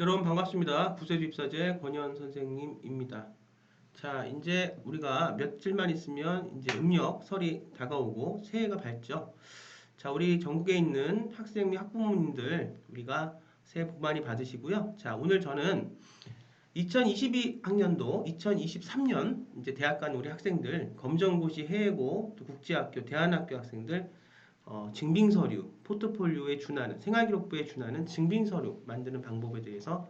여러분 반갑습니다. 구세주입사제 권현 선생님입니다. 자, 이제 우리가 며칠만 있으면 이제 음력 설이 다가오고 새해가 밝죠. 자, 우리 전국에 있는 학생 및 학부모님들 우리가 새해 복 많이 받으시고요. 자, 오늘 저는 2022학년도 2023년 이제 대학 간 우리 학생들 검정고시 해외고 또 국제학교 대안학교 학생들 증빙서류, 포트폴리오에 준하는, 생활기록부에 준하는 증빙서류 만드는 방법에 대해서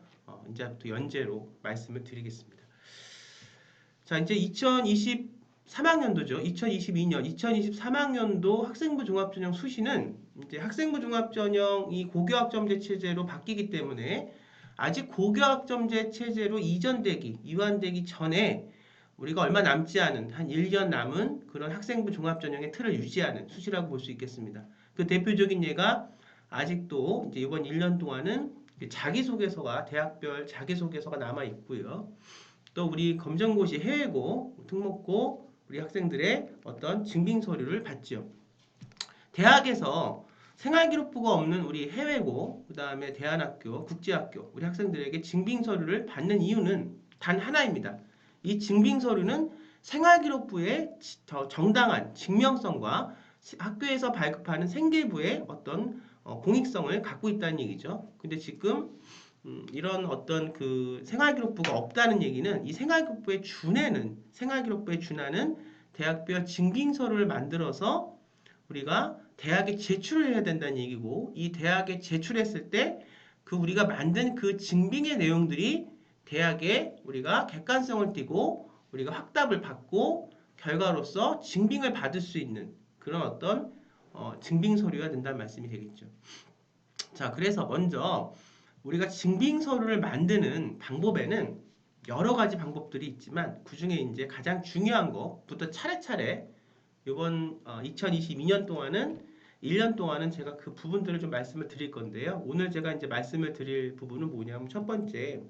이제부터 연재로 말씀을 드리겠습니다. 자, 이제 2023학년도죠. 2022년, 2023학년도 학생부 종합전형 수시는 이제 학생부 종합전형 이 고교학점제 체제로 바뀌기 때문에 아직 고교학점제 체제로 이완되기 전에 우리가 얼마 남지 않은 한 1년 남은 그런 학생부 종합전형의 틀을 유지하는 수시라고 볼 수 있겠습니다. 그 대표적인 예가 아직도 이제 이번 1년 동안은 자기소개서가 대학별 자기소개서가 남아 있고요. 또 우리 검정고시 해외고 특목고 우리 학생들의 어떤 증빙 서류를 받죠. 대학에서 생활기록부가 없는 우리 해외고 그다음에 대안학교, 국제학교 우리 학생들에게 증빙 서류를 받는 이유는 단 하나입니다. 이 증빙 서류는 생활기록부의 정당한 증명성과 학교에서 발급하는 생계부의 어떤 공익성을 갖고 있다는 얘기죠. 근데 지금 이런 어떤 그 생활기록부가 없다는 얘기는 이 생활기록부에 준하는 대학별 증빙서류를 만들어서 우리가 대학에 제출을 해야 된다는 얘기고 이 대학에 제출했을 때 그 우리가 만든 그 증빙의 내용들이 대학에 우리가 객관성을 띠고 우리가 확답을 받고 결과로서 증빙을 받을 수 있는 그런 어떤 증빙 서류가 된다는 말씀이 되겠죠. 자, 그래서 먼저 우리가 증빙 서류를 만드는 방법에는 여러 가지 방법들이 있지만 그 중에 이제 가장 중요한 것부터 차례차례 이번 2022년 동안은 1년 동안은 제가 그 부분들을 좀 말씀을 드릴 건데요. 오늘 제가 이제 말씀을 드릴 부분은 뭐냐면 첫 번째,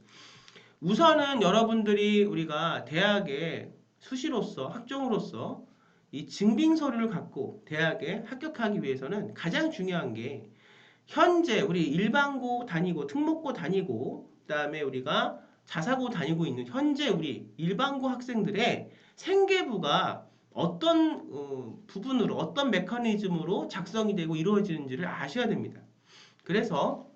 우선은 여러분들이 우리가 대학에 수시로서 학종으로서 이 증빙 서류를 갖고 대학에 합격하기 위해서는 가장 중요한 게 현재 우리 일반고 다니고 특목고 다니고 그다음에 우리가 자사고 다니고 있는 현재 우리 일반고 학생들의 생계부가 어떤 부분으로 어떤 메커니즘으로 작성이 되고 이루어지는지를 아셔야 됩니다. 그래서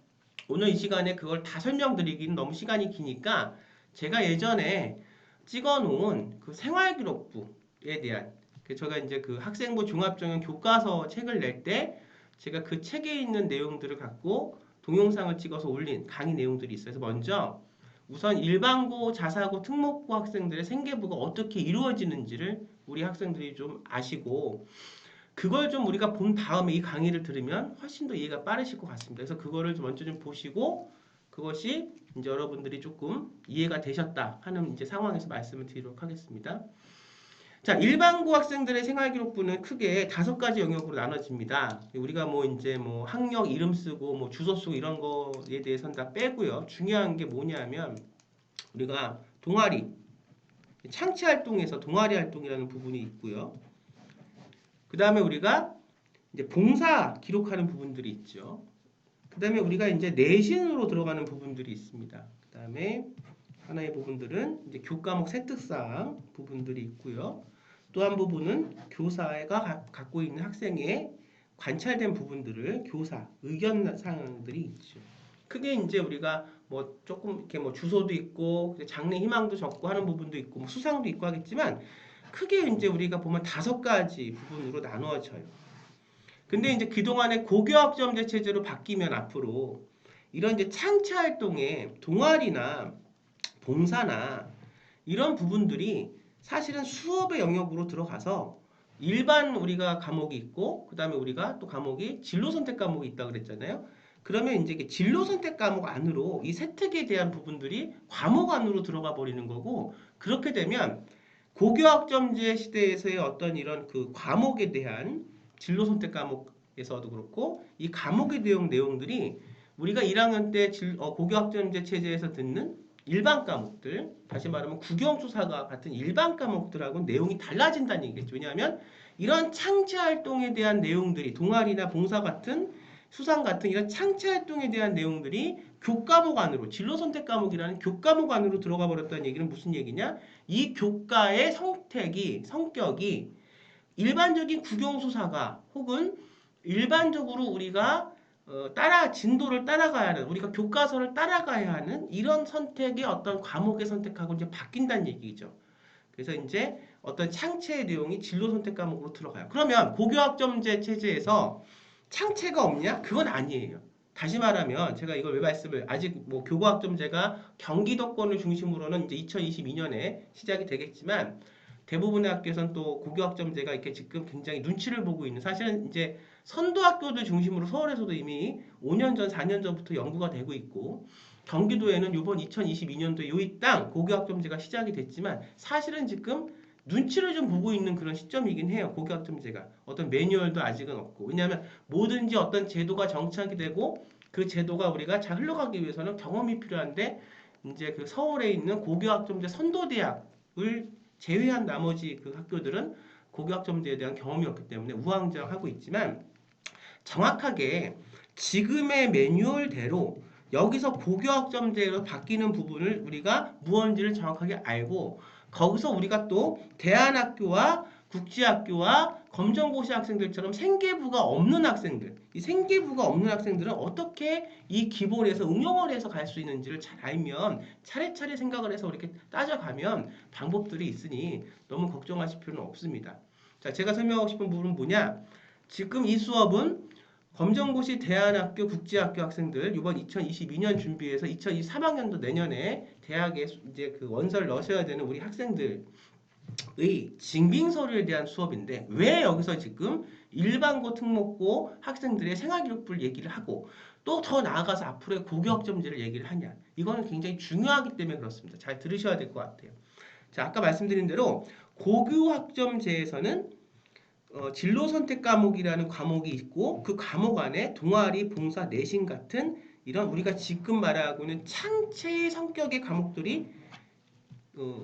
오늘 이 시간에 그걸 다 설명드리기는 너무 시간이 기니까 제가 예전에 찍어놓은 그 생활기록부에 대한 제가 이제 그 학생부 종합전형 교과서 책을 낼 때 제가 그 책에 있는 내용들을 갖고 동영상을 찍어서 올린 강의 내용들이 있어서 먼저 우선 일반고, 자사고, 특목고 학생들의 생계부가 어떻게 이루어지는지를 우리 학생들이 좀 아시고 그걸 좀 우리가 본 다음에 이 강의를 들으면 훨씬 더 이해가 빠르실 것 같습니다. 그래서 그거를 먼저 좀 보시고 그것이 이제 여러분들이 조금 이해가 되셨다 하는 이제 상황에서 말씀을 드리도록 하겠습니다. 자, 일반고 학생들의 생활기록부는 크게 5가지 영역으로 나눠집니다. 우리가 뭐 이제 뭐 학력 이름 쓰고 뭐 주소 쓰고 이런 거에 대해서는 다 빼고요. 중요한 게 뭐냐면 우리가 동아리, 창치 활동에서 동아리 활동이라는 부분이 있고요. 그 다음에 우리가 이제 봉사 기록하는 부분들이 있죠. 그 다음에 우리가 이제 내신으로 들어가는 부분들이 있습니다. 그 다음에 하나의 부분들은 이제 교과목 세특사항 부분들이 있고요. 또 한 부분은 교사가 갖고 있는 학생의 관찰된 부분들을 교사 의견 사항들이 있죠. 크게 이제 우리가 뭐 조금 이렇게 뭐 주소도 있고 장래 희망도 적고 하는 부분도 있고 뭐 수상도 있고 하겠지만 크게 이제 우리가 보면 5가지 부분으로 나누어져요. 근데 이제 그동안에 고교학점제 체제로 바뀌면 앞으로 이런 이제 창체 활동에 동아리나 봉사나 이런 부분들이 사실은 수업의 영역으로 들어가서 일반 우리가 과목이 있고 그 다음에 우리가 또 과목이 진로 선택 과목이 있다 그랬잖아요. 그러면 이제 진로 선택 과목 안으로 이 세특에 대한 부분들이 과목 안으로 들어가 버리는 거고 그렇게 되면 고교학점제 시대에서의 어떤 이런 그 과목에 대한 진로 선택 과목에서도 그렇고 이 과목에 대한 내용들이 우리가 1학년 때 고교학점제 체제에서 듣는 일반 과목들, 다시 말하면 국영수사과 같은 일반 과목들하고 내용이 달라진다는 얘기겠죠. 왜냐하면 이런 창제 활동에 대한 내용들이 동아리나 봉사 같은 수상 같은 이런 창체 활동에 대한 내용들이 교과목 안으로 진로 선택 과목이라는 교과목 안으로 들어가 버렸다는 얘기는 무슨 얘기냐? 이 교과의 성격이 일반적인 국영수사가 혹은 일반적으로 우리가 진도를 따라가야 하는, 우리가 교과서를 따라가야 하는 이런 선택의 어떤 과목의 선택하고 이제 바뀐다는 얘기죠. 그래서 이제 어떤 창체의 내용이 진로 선택 과목으로 들어가요. 그러면 고교학점제 체제에서 창체가 없냐? 그건 아니에요. 다시 말하면 제가 이걸 왜 말씀을 아직 뭐 교과학점제가 경기도권을 중심으로는 이제 2022년에 시작이 되겠지만 대부분의 학교에서는 또 고교학점제가 이렇게 지금 굉장히 눈치를 보고 있는 사실은 이제 선도학교들 중심으로 서울에서도 이미 5년 전, 4년 전부터 연구가 되고 있고 경기도에는 이번 2022년도에 요이 땅 고교학점제가 시작이 됐지만 사실은 지금 눈치를 좀 보고 있는 그런 시점이긴 해요. 고교학점제가. 어떤 매뉴얼도 아직은 없고. 왜냐하면 뭐든지 어떤 제도가 정착이 되고 그 제도가 우리가 잘 흘러가기 위해서는 경험이 필요한데 이제 그 서울에 있는 고교학점제 선도대학을 제외한 나머지 그 학교들은 고교학점제에 대한 경험이 없기 때문에 우왕좌왕하고 있지만 정확하게 지금의 매뉴얼대로 여기서 고교학점제로 바뀌는 부분을 우리가 무언지를 정확하게 알고 거기서 우리가 또 대안학교와 국제학교와 검정고시 학생들처럼 생계부가 없는 학생들, 이 생계부가 없는 학생들은 어떻게 이 기본에서 응용을 해서 갈 수 있는지를 잘 알면 차례차례 생각을 해서 이렇게 따져가면 방법들이 있으니 너무 걱정하실 필요는 없습니다. 자, 제가 설명하고 싶은 부분은 뭐냐? 지금 이 수업은 검정고시 대안학교 국제학교 학생들 이번 2022년 준비해서 2023학년도 내년에 대학에 이제 그 원서를 넣으셔야 되는 우리 학생들의 징빙서류에 대한 수업인데 왜 여기서 지금 일반고 특목고 학생들의 생활기록부를 얘기를 하고 또 더 나아가서 앞으로의 고교학점제를 얘기를 하냐 이거는 굉장히 중요하기 때문에 그렇습니다. 잘 들으셔야 될 것 같아요. 자, 아까 말씀드린 대로 고교학점제에서는 진로 선택 과목이라는 과목이 있고 그 과목 안에 동아리, 봉사, 내신 같은 이런 우리가 지금 말하고 있는 창체의 성격의 과목들이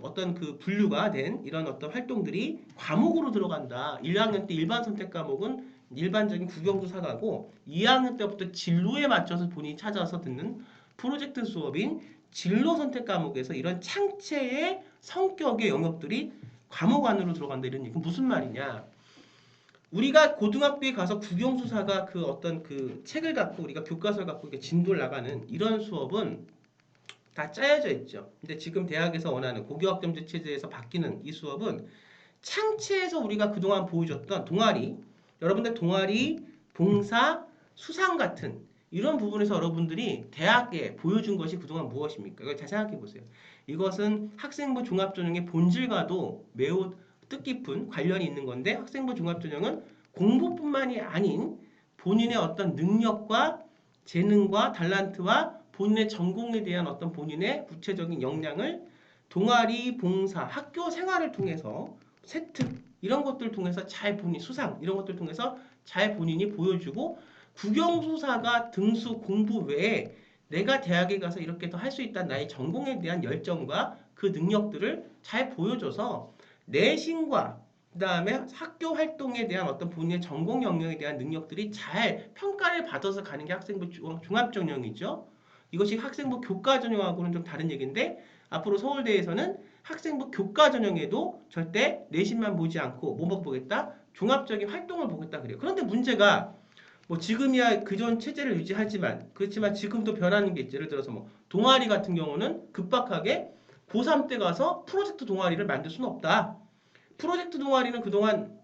어떤 그 분류가 된 이런 어떤 활동들이 과목으로 들어간다. 1학년 때 일반 선택 과목은 일반적인 국영수사가고 2학년 때부터 진로에 맞춰서 본인이 찾아서 듣는 프로젝트 수업인 진로 선택 과목에서 이런 창체의 성격의 영역들이 과목 안으로 들어간다. 이런 얘기 무슨 말이냐? 우리가 고등학교에 가서 국영수사가 그 어떤 그 책을 갖고 우리가 교과서를 갖고 이렇게 진도를 나가는 이런 수업은 다 짜여져 있죠. 근데 지금 대학에서 원하는 고교학점제 체제에서 바뀌는 이 수업은 창체에서 우리가 그동안 보여줬던 동아리, 여러분들 동아리, 봉사, 수상 같은 이런 부분에서 여러분들이 대학에 보여준 것이 그동안 무엇입니까? 이걸 잘 생각해 보세요. 이것은 학생부 종합전형의 본질과도 매우 뜻깊은 관련이 있는 건데 학생부 종합전형은 공부뿐만이 아닌 본인의 어떤 능력과 재능과 달란트와 본인의 전공에 대한 어떤 본인의 구체적인 역량을 동아리, 봉사, 학교 생활을 통해서 세특 이런 것들을 통해서 잘 본인 수상 이런 것들을 통해서 잘 본인이 보여주고 국영수사가 등수 공부 외에 내가 대학에 가서 이렇게 더 할 수 있다는 나의 전공에 대한 열정과 그 능력들을 잘 보여줘서 내신과 그 다음에 학교 활동에 대한 어떤 본인의 전공 영역에 대한 능력들이 잘 평가를 받아서 가는 게 학생부 종합전형이죠. 이것이 학생부 교과전형하고는 좀 다른 얘기인데 앞으로 서울대에서는 학생부 교과전형에도 절대 내신만 보지 않고 뭐만 보겠다? 종합적인 활동을 보겠다 그래요. 그런데 문제가 뭐 지금이야 그전 체제를 유지하지만 그렇지만 지금도 변하는 게 있죠. 예를 들어서 뭐 동아리 같은 경우는 급박하게 고3 때 가서 프로젝트 동아리를 만들 수는 없다. 프로젝트 동아리는 그동안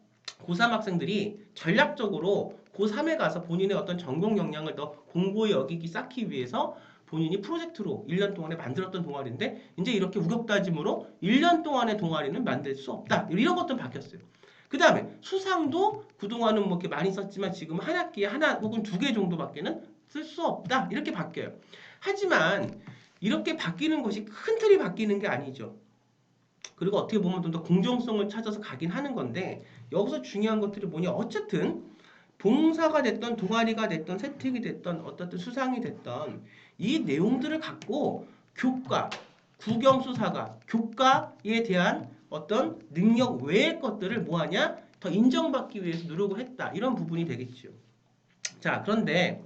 고3 학생들이 전략적으로 고3에 가서 본인의 어떤 전공 역량을 더 공고히 여기기 쌓기 위해서 본인이 프로젝트로 1년 동안에 만들었던 동아리인데 이제 이렇게 우격다짐으로 1년 동안의 동아리는 만들 수 없다. 이런 것도 바뀌었어요. 그 다음에 수상도 그동안은 뭐 이렇게 많이 썼지만 지금 한 학기에 하나 혹은 두 개 정도밖에는 쓸 수 없다. 이렇게 바뀌어요. 하지만 이렇게 바뀌는 것이 큰 틀이 바뀌는 게 아니죠. 그리고 어떻게 보면 좀 더 공정성을 찾아서 가긴 하는 건데 여기서 중요한 것들이 뭐냐. 어쨌든 봉사가 됐던 동아리가 됐던 세특이 됐던 어떻든 수상이 됐던 이 내용들을 갖고 교과, 국영수사가 교과에 대한 어떤 능력 외의 것들을 뭐하냐? 더 인정받기 위해서 노력을 했다. 이런 부분이 되겠죠. 자, 그런데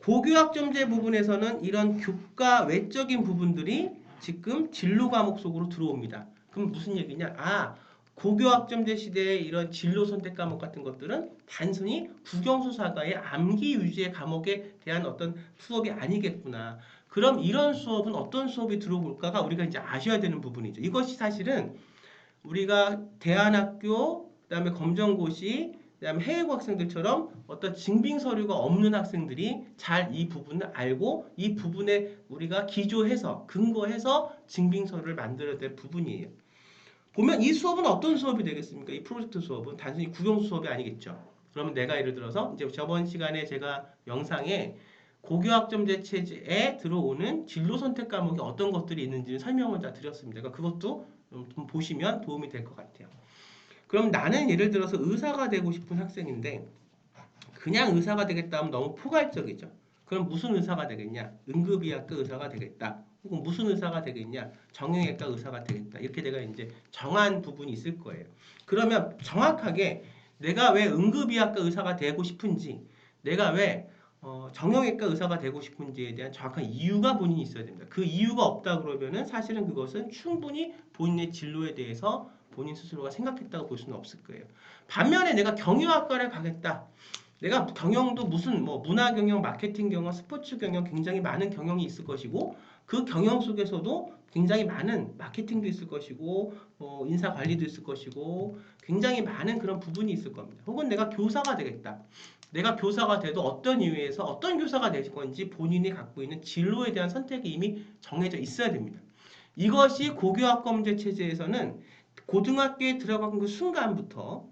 고교학점제 부분에서는 이런 교과 외적인 부분들이 지금 진로 과목 속으로 들어옵니다. 그럼 무슨 얘기냐? 아, 고교학점제 시대의 이런 진로 선택 과목 같은 것들은 단순히 국영수사과의 암기 위주의 과목에 대한 어떤 수업이 아니겠구나. 그럼 이런 수업은 어떤 수업이 들어올까가 우리가 이제 아셔야 되는 부분이죠. 이것이 사실은 우리가 대안학교, 그다음에 검정고시, 그다음에 해외고 학생들처럼 어떤 증빙 서류가 없는 학생들이 잘 이 부분을 알고 이 부분에 우리가 기조해서 근거해서 증빙 서류를 만들어야 될 부분이에요. 보면 이 수업은 어떤 수업이 되겠습니까? 이 프로젝트 수업은 단순히 국영 수업이 아니겠죠. 그러면 내가 예를 들어서 이제 저번 시간에 제가 영상에 고교학점제 체제에 들어오는 진로 선택 과목이 어떤 것들이 있는지를 설명을 다 드렸습니다. 그러니까 그것도 좀 보시면 도움이 될 것 같아요. 그럼 나는 예를 들어서 의사가 되고 싶은 학생인데 그냥 의사가 되겠다 하면 너무 포괄적이죠. 그럼 무슨 의사가 되겠냐? 응급의학과 의사가 되겠다. 혹은 무슨 의사가 되겠냐? 정형외과 의사가 되겠다. 이렇게 내가 이제 정한 부분이 있을 거예요. 그러면 정확하게 내가 왜 응급의학과 의사가 되고 싶은지, 내가 왜 정형외과 의사가 되고 싶은지에 대한 정확한 이유가 본인이 있어야 됩니다. 그 이유가 없다 그러면은 사실은 그것은 충분히 본인의 진로에 대해서 본인 스스로가 생각했다고 볼 수는 없을 거예요. 반면에 내가 경영학과를 가겠다. 내가 경영도 무슨 뭐 문화 경영, 마케팅 경영, 스포츠 경영 굉장히 많은 경영이 있을 것이고 그 경영 속에서도 굉장히 많은 마케팅도 있을 것이고 인사 관리도 있을 것이고 굉장히 많은 그런 부분이 있을 겁니다. 혹은 내가 교사가 되겠다. 내가 교사가 돼도 어떤 이유에서 어떤 교사가 될 건지 본인이 갖고 있는 진로에 대한 선택이 이미 정해져 있어야 됩니다. 이것이 고교학점제 체제에서는 고등학교에 들어간 그 순간부터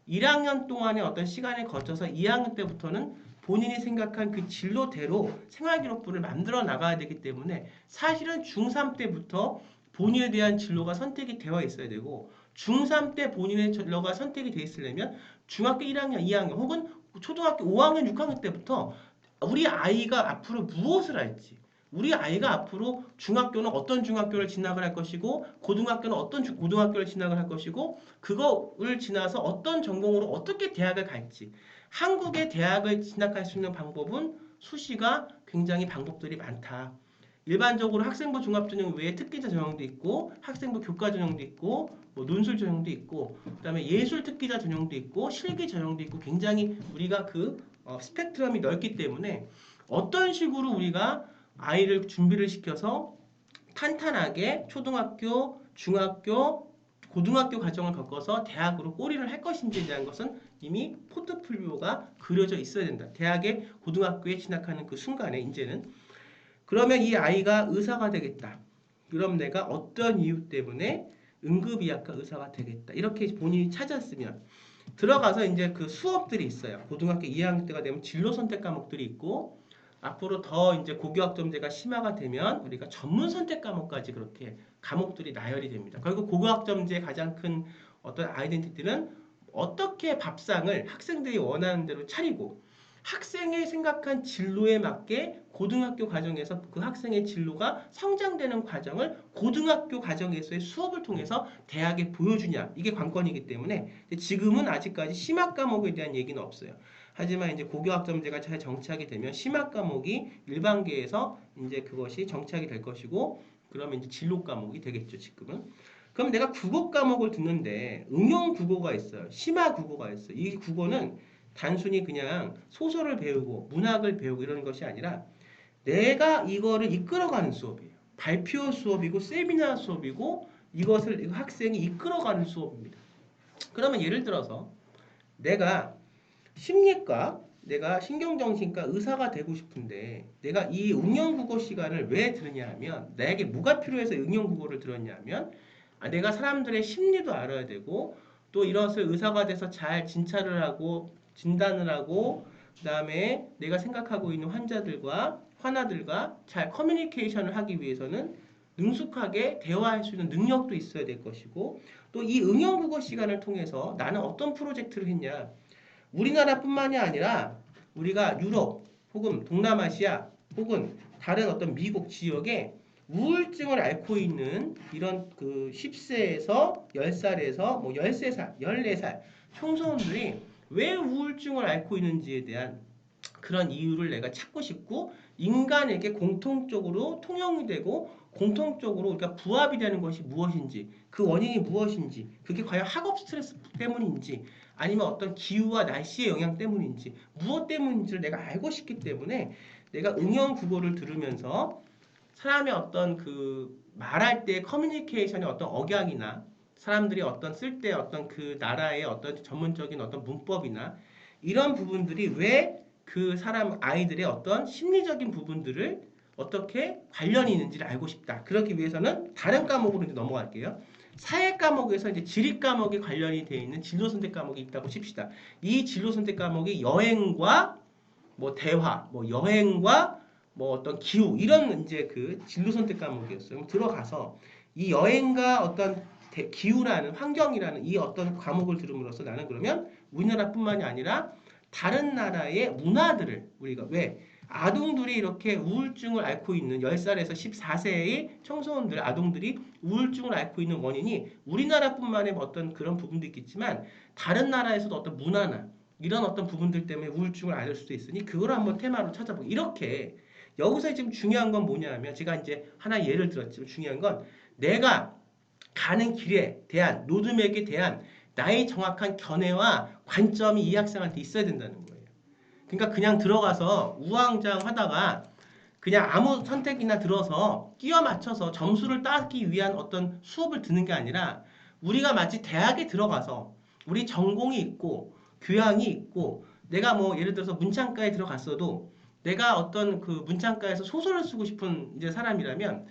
1학년 동안의 어떤 시간을 거쳐서 2학년 때부터는 본인이 생각한 그 진로대로 생활기록부를 만들어 나가야 되기 때문에 사실은 중3 때부터 본인에 대한 진로가 선택이 되어 있어야 되고 중3 때 본인의 진로가 선택이 되어 있으려면 중학교 1학년, 2학년 혹은 초등학교 5학년, 6학년 때부터 우리 아이가 앞으로 무엇을 할지 우리 아이가 앞으로 중학교는 어떤 중학교를 진학을 할 것이고 고등학교는 어떤 고등학교를 진학을 할 것이고 그거를 지나서 어떤 전공으로 어떻게 대학을 갈지 한국의 대학을 진학할 수 있는 방법은 수시가 굉장히 방법들이 많다. 일반적으로 학생부 종합전형 외에 특기자 전형도 있고 학생부 교과 전형도 있고 뭐 논술 전형도 있고 그다음에 예술 특기자 전형도 있고 실기 전형도 있고 굉장히 우리가 그 스펙트럼이 넓기 때문에 어떤 식으로 우리가 아이를 준비를 시켜서 탄탄하게 초등학교, 중학교, 고등학교 과정을 겪어서 대학으로 꼬리를 할 것인지에 대한 것은 이미 포트폴리오가 그려져 있어야 된다. 대학에 고등학교에 진학하는 그 순간에 이제는 그러면 이 아이가 의사가 되겠다. 그럼 내가 어떤 이유 때문에 응급의학과 의사가 되겠다. 이렇게 본인이 찾았으면 들어가서 이제 그 수업들이 있어요. 고등학교 2학년 때가 되면 진로 선택 과목들이 있고 앞으로 더 이제 고교학점제가 심화가 되면 우리가 전문 선택 과목까지 그렇게 과목들이 나열이 됩니다. 결국 고교학점제의 가장 큰 어떤 아이덴티티는 어떻게 밥상을 학생들이 원하는 대로 차리고 학생의 생각한 진로에 맞게 고등학교 과정에서 그 학생의 진로가 성장되는 과정을 고등학교 과정에서의 수업을 통해서 대학에 보여주냐 이게 관건이기 때문에 지금은 아직까지 심화 과목에 대한 얘기는 없어요. 하지만 이제 고교학점제가 잘 정착이 되면 심화 과목이 일반계에서 이제 그것이 정착이 될 것이고 그러면 이제 진로 과목이 되겠죠, 지금은. 그럼 내가 국어 과목을 듣는데 응용 국어가 있어요. 심화 국어가 있어요. 이 국어는 단순히 그냥 소설을 배우고 문학을 배우고 이런 것이 아니라 내가 이거를 이끌어가는 수업이에요. 발표 수업이고 세미나 수업이고 이것을 학생이 이끌어가는 수업입니다. 그러면 예를 들어서 내가 심리과, 내가 신경정신과 의사가 되고 싶은데 내가 이 응용국어 시간을 왜 들으냐 하면 나에게 뭐가 필요해서 응용국어를 들었냐 하면 내가 사람들의 심리도 알아야 되고 또 이것을 의사가 돼서 잘 진찰을 하고 진단을 하고 그다음에 내가 생각하고 있는 환자들과 환아들과 잘 커뮤니케이션을 하기 위해서는 능숙하게 대화할 수 있는 능력도 있어야 될 것이고 또 이 응용국어 시간을 통해서 나는 어떤 프로젝트를 했냐 우리나라뿐만이 아니라 우리가 유럽 혹은 동남아시아 혹은 다른 어떤 미국 지역에 우울증을 앓고 있는 이런 그 10세에서 10살에서 뭐 13살, 14살 청소년들이 왜 우울증을 앓고 있는지에 대한 그런 이유를 내가 찾고 싶고 인간에게 공통적으로 통용이 되고 공통적으로 그러니까 부합이 되는 것이 무엇인지 그 원인이 무엇인지 그게 과연 학업 스트레스 때문인지 아니면 어떤 기후와 날씨의 영향 때문인지 무엇 때문인지를 내가 알고 싶기 때문에 내가 응용 국어를 들으면서 사람의 어떤 그 말할 때 커뮤니케이션의 어떤 억양이나 사람들이 어떤 쓸 때 어떤 그 나라의 어떤 전문적인 어떤 문법이나 이런 부분들이 왜 그 사람 아이들의 어떤 심리적인 부분들을 어떻게 관련이 있는지를 알고 싶다. 그러기 위해서는 다른 과목으로 이제 넘어갈게요. 사회 과목에서 이제 지리 과목이 관련이 되어 있는 진로 선택 과목이 있다고 칩시다. 이 진로 선택 과목이 여행과 뭐 대화, 뭐 여행과 뭐 어떤 기후 이런 이제 그 진로 선택 과목이었어요. 그럼 들어가서 이 여행과 어떤 기후라는 환경이라는 이 어떤 과목을 들음으로써 나는 그러면 우리나라뿐만이 아니라 다른 나라의 문화들을 우리가 왜 아동들이 이렇게 우울증을 앓고 있는 10살에서 14세의 청소년들, 아동들이 우울증을 앓고 있는 원인이 우리나라뿐만의 어떤 그런 부분도 있겠지만 다른 나라에서도 어떤 문화나 이런 어떤 부분들 때문에 우울증을 앓을 수도 있으니 그걸 한번 테마로 찾아보고 이렇게 여기서 지금 중요한 건 뭐냐면 제가 이제 하나 예를 들었지만 중요한 건 내가 가는 길에 대한 로드맵에 대한 나의 정확한 견해와 관점이 이 학생한테 있어야 된다는 거예요. 그러니까 그냥 들어가서 우왕좌왕하다가 그냥 아무 선택이나 들어서 끼워 맞춰서 점수를 따기 위한 어떤 수업을 듣는 게 아니라 우리가 마치 대학에 들어가서 우리 전공이 있고 교양이 있고 내가 뭐 예를 들어서 문창과에 들어갔어도 내가 어떤 그 문창과에서 소설을 쓰고 싶은 이제 사람이라면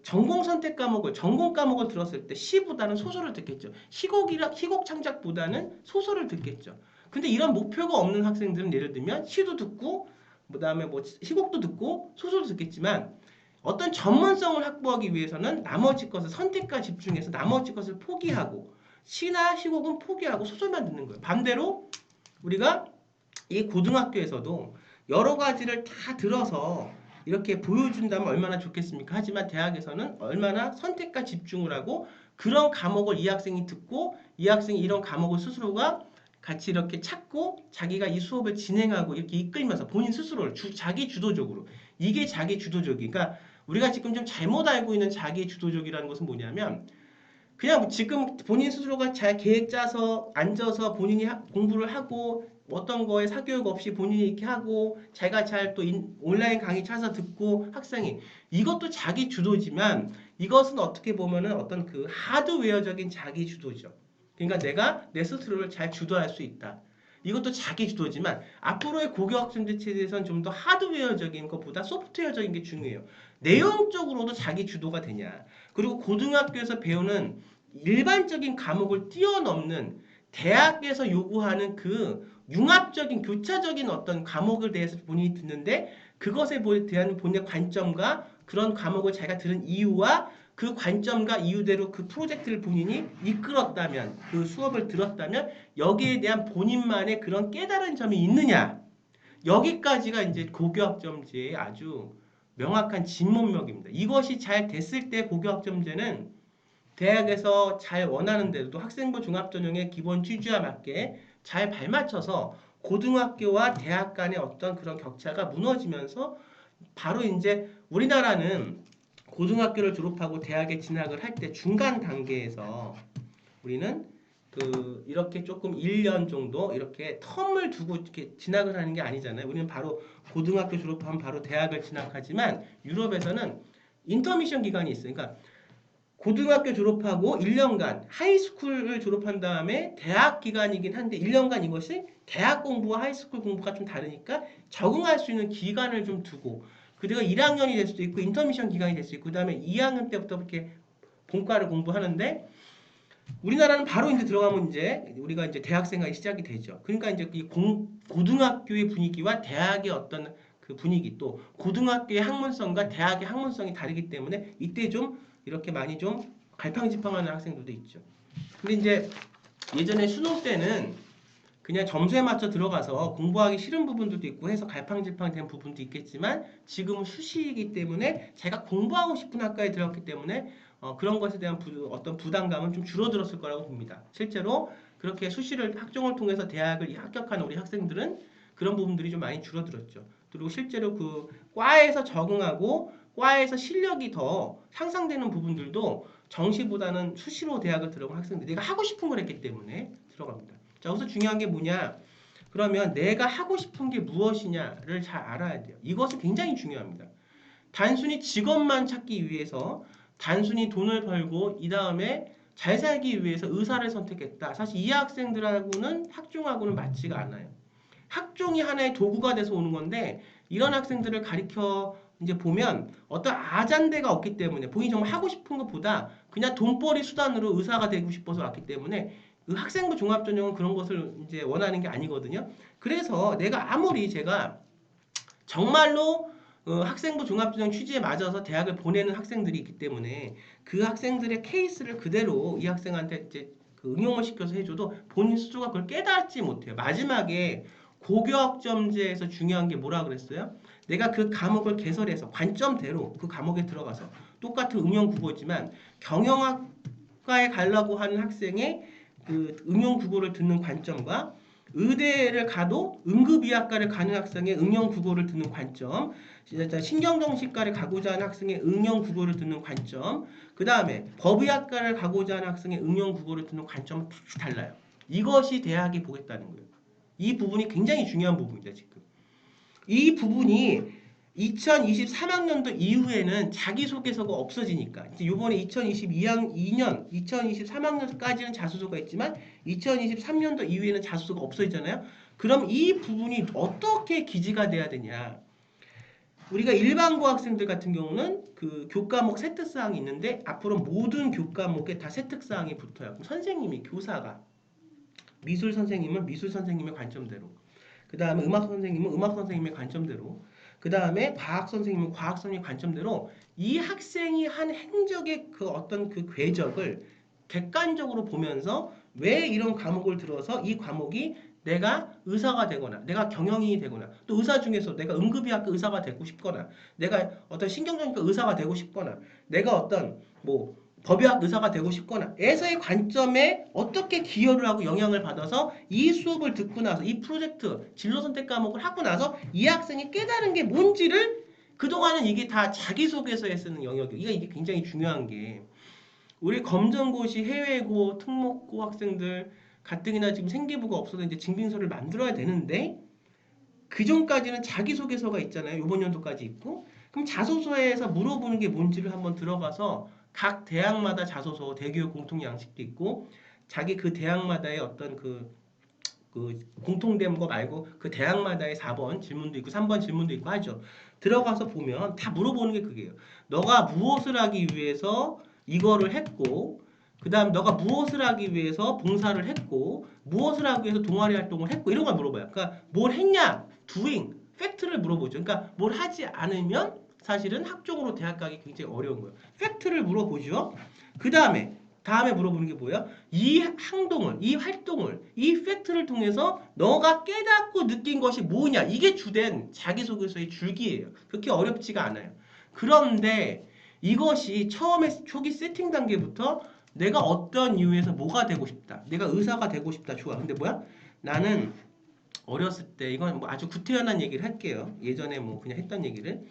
전공 선택 과목을 전공 과목을 들었을 때 시보다는 소설을 듣겠죠. 희곡 창작보다는 소설을 듣겠죠. 근데 이런 목표가 없는 학생들은 예를 들면 시도 듣고 그다음에 뭐 희곡도 듣고 소설도 듣겠지만 어떤 전문성을 확보하기 위해서는 나머지 것을 선택과 집중해서 나머지 것을 포기하고 시나 희곡은 포기하고 소설만 듣는 거예요. 반대로 우리가 이 고등학교에서도 여러 가지를 다 들어서 이렇게 보여준다면 얼마나 좋겠습니까? 하지만 대학에서는 얼마나 선택과 집중을 하고 그런 과목을 이 학생이 듣고 이 학생이 이런 과목을 스스로가 같이 이렇게 찾고 자기가 이 수업을 진행하고 이렇게 이끌면서 본인 스스로를 자기 주도적으로 이게 자기 주도적이 그러니까 우리가 지금 좀 잘못 알고 있는 자기 주도적이라는 것은 뭐냐면 그냥 지금 본인 스스로가 잘 계획 짜서 앉아서 본인이 공부를 하고 어떤 거에 사교육 없이 본인이 이렇게 하고 자기가 잘 또 온라인 강의 찾아서 듣고 학생이 이것도 자기 주도지만 이것은 어떻게 보면은 어떤 그 하드웨어적인 자기 주도죠. 그러니까 내가 내 스스로를 잘 주도할 수 있다. 이것도 자기 주도지만 앞으로의 고교학생들 체제에서는 좀 더 하드웨어적인 것보다 소프트웨어적인 게 중요해요. 내용적으로도 자기 주도가 되냐. 그리고 고등학교에서 배우는 일반적인 과목을 뛰어넘는 대학에서 요구하는 그 융합적인 교차적인 어떤 과목에 대해서 본인이 듣는데 그것에 대한 본인의 관점과 그런 과목을 자기가 들은 이유와 그 관점과 이유대로 그 프로젝트를 본인이 이끌었다면 그 수업을 들었다면 여기에 대한 본인만의 그런 깨달은 점이 있느냐 여기까지가 이제 고교학점제의 아주 명확한 진문명입니다. 이것이 잘 됐을 때 고교학점제는 대학에서 잘 원하는 대로 학생부 종합전형의 기본 취지와 맞게 잘 발맞춰서 고등학교와 대학 간의 어떤 그런 격차가 무너지면서 바로 이제 우리나라는 고등학교를 졸업하고 대학에 진학을 할 때 중간 단계에서 우리는 그 이렇게 조금 1년 정도 이렇게 텀을 두고 이렇게 진학을 하는 게 아니잖아요. 우리는 바로 고등학교 졸업하면 바로 대학을 진학하지만 유럽에서는 인터미션 기간이 있어요. 그러니까 고등학교 졸업하고 1년간 하이스쿨을 졸업한 다음에 대학 기간이긴 한데 1년간 이것이 대학 공부와 하이스쿨 공부가 좀 다르니까 적응할 수 있는 기간을 좀 두고 그리고 1학년이 될 수도 있고 인터미션 기간이 될 수 있고 그 다음에 2학년 때부터 이렇게 본과를 공부하는데 우리나라는 바로 이제 들어가면 이제 우리가 이제 대학 생활이 시작이 되죠. 그러니까 이제 이 고등학교의 분위기와 대학의 어떤 그 분위기 또 고등학교의 학문성과 대학의 학문성이 다르기 때문에 이때 좀 이렇게 많이 좀 갈팡질팡하는 학생들도 있죠. 근데 이제 예전에 수능 때는 그냥 점수에 맞춰 들어가서 공부하기 싫은 부분들도 있고 해서 갈팡질팡된 부분도 있겠지만 지금은 수시이기 때문에 제가 공부하고 싶은 학과에 들어갔기 때문에 그런 것에 대한 어떤 부담감은 좀 줄어들었을 거라고 봅니다. 실제로 그렇게 수시를 학종을 통해서 대학을 합격하는 우리 학생들은 그런 부분들이 좀 많이 줄어들었죠. 그리고 실제로 그 과에서 적응하고 과에서 실력이 더 향상되는 부분들도 정시보다는 수시로 대학을 들어간 학생들 내가 하고 싶은 걸 했기 때문에 들어갑니다. 자, 여기서 중요한 게 뭐냐? 그러면 내가 하고 싶은 게 무엇이냐를 잘 알아야 돼요. 이것이 굉장히 중요합니다. 단순히 직업만 찾기 위해서 단순히 돈을 벌고 이 다음에 잘 살기 위해서 의사를 선택했다. 사실 이 학생들하고는 학종하고는 맞지가 않아요. 학종이 하나의 도구가 돼서 오는 건데 이런 학생들을 가리켜 이제 보면 어떤 아잔데가 없기 때문에 본인이 정말 하고 싶은 것보다 그냥 돈벌이 수단으로 의사가 되고 싶어서 왔기 때문에 그 학생부 종합전형은 그런 것을 이제 원하는 게 아니거든요. 그래서 내가 아무리 제가 정말로 학생부 종합전형 취지에 맞아서 대학을 보내는 학생들이 있기 때문에 그 학생들의 케이스를 그대로 이 학생한테 이제 그 응용을 시켜서 해줘도 본인 스스로가 그걸 깨닫지 못해요. 마지막에 고교학점제에서 중요한 게 뭐라 그랬어요? 내가 그 과목을 개설해서 관점대로 그 과목에 들어가서 똑같은 응용 국어지만 경영학과에 가려고 하는 학생의 그 응용 국어를 듣는 관점과 의대를 가도 응급의학과를 가는 학생의 응용 국어를 듣는 관점, 신경정신과를 가고자 하는 학생의 응용 국어를 듣는 관점, 그 다음에 법의학과를 가고자 하는 학생의 응용 국어를 듣는 관점은 다 달라요. 이것이 대학이 보겠다는 거예요. 이 부분이 굉장히 중요한 부분이다, 지금. 이 부분이 2023학년도 이후에는 자기소개서가 없어지니까 이제 요번에 2022년, 2023학년까지는 자소서가 있지만 2023년도 이후에는 자소서가 없어지잖아요. 그럼 이 부분이 어떻게 기지가 돼야 되냐? 우리가 일반고 학생들 같은 경우는 그 교과목 세특사항이 있는데 앞으로 모든 교과목에 다 세특사항이 붙어요. 그럼 선생님이 교사가 미술 선생님은 미술 선생님의 관점대로 그 다음에 음악 선생님은 음악 선생님의 관점대로 그 다음에 과학 선생님은 과학 선생님의 관점대로 이 학생이 한 행적의 그 어떤 그 궤적을 객관적으로 보면서 왜 이런 과목을 들어서 이 과목이 내가 의사가 되거나 내가 경영인이 되거나 또 의사 중에서 내가 응급의학과 의사가 되고 싶거나 내가 어떤 신경정신과 의사가 되고 싶거나 내가 어떤 뭐 법의학 의사가 되고 싶거나 에서의 관점에 어떻게 기여를 하고 영향을 받아서 이 수업을 듣고 나서 이 프로젝트 진로 선택 과목을 하고 나서 이 학생이 깨달은 게 뭔지를 그동안은 이게 다 자기소개서에 쓰는 영역이에요. 이게 굉장히 중요한 게 우리 검정고시 해외고 특목고 학생들 가뜩이나 지금 생기부가 없어서 이제 증빙서를 만들어야 되는데 그 전까지는 자기소개서가 있잖아요. 이번 연도까지 있고 그럼 자소서에서 물어보는 게 뭔지를 한번 들어가서 각 대학마다 자소서 대교육 공통 양식도 있고 자기 그 대학마다의 어떤 그 공통된 거 말고 그 대학마다의 4번 질문도 있고 3번 질문도 있고 하죠. 들어가서 보면 다 물어보는 게 그게요. 너가 무엇을 하기 위해서 이거를 했고 그 다음 너가 무엇을 하기 위해서 봉사를 했고 무엇을 하기 위해서 동아리 활동을 했고 이런 걸 물어봐요. 그러니까 뭘 했냐? doing, 팩트를 물어보죠. 그러니까 뭘 하지 않으면 사실은 학종으로 대학 가기 굉장히 어려운 거예요. 팩트를 물어보죠. 그 다음에 물어보는 게 뭐예요? 이 행동을, 이 활동을, 이 팩트를 통해서 너가 깨닫고 느낀 것이 뭐냐? 이게 주된 자기소개서의 줄기예요. 그렇게 어렵지가 않아요. 그런데 이것이 처음에 초기 세팅 단계부터 내가 어떤 이유에서 뭐가 되고 싶다. 내가 의사가 되고 싶다. 좋아. 근데 뭐야? 나는 어렸을 때 이건 뭐 아주 구태연한 얘기를 할게요. 예전에 뭐 그냥 했던 얘기를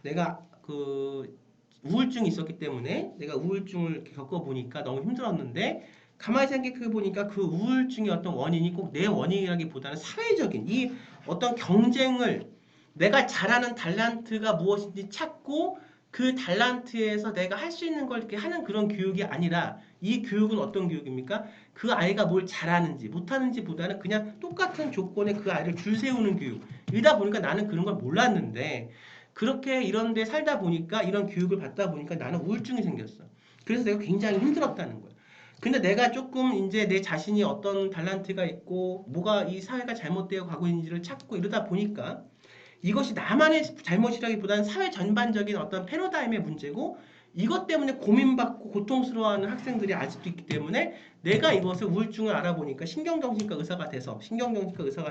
내가 그 우울증이 있었기 때문에 내가 우울증을 겪어보니까 너무 힘들었는데 가만히 생각해보니까 그 우울증의 어떤 원인이 꼭 내 원인이라기보다는 사회적인 이 어떤 경쟁을 내가 잘하는 달란트가 무엇인지 찾고 그 달란트에서 내가 할 수 있는 걸 이렇게 하는 그런 교육이 아니라 이 교육은 어떤 교육입니까? 그 아이가 뭘 잘하는지 못하는지보다는 그냥 똑같은 조건에 그 아이를 줄 세우는 교육. 이러다 보니까 나는 그런 걸 몰랐는데 그렇게 이런 데 살다 보니까 이런 교육을 받다 보니까 나는 우울증이 생겼어. 그래서 내가 굉장히 힘들었다는 거야. 근데 내가 조금 이제 내 자신이 어떤 달란트가 있고 뭐가 이 사회가 잘못되어 가고 있는지를 찾고 이러다 보니까 이것이 나만의 잘못이라기보다는 사회 전반적인 어떤 패러다임의 문제고 이것 때문에 고민받고 고통스러워하는 학생들이 아직도 있기 때문에 내가 이것을 우울증을 알아보니까 신경정신과 의사가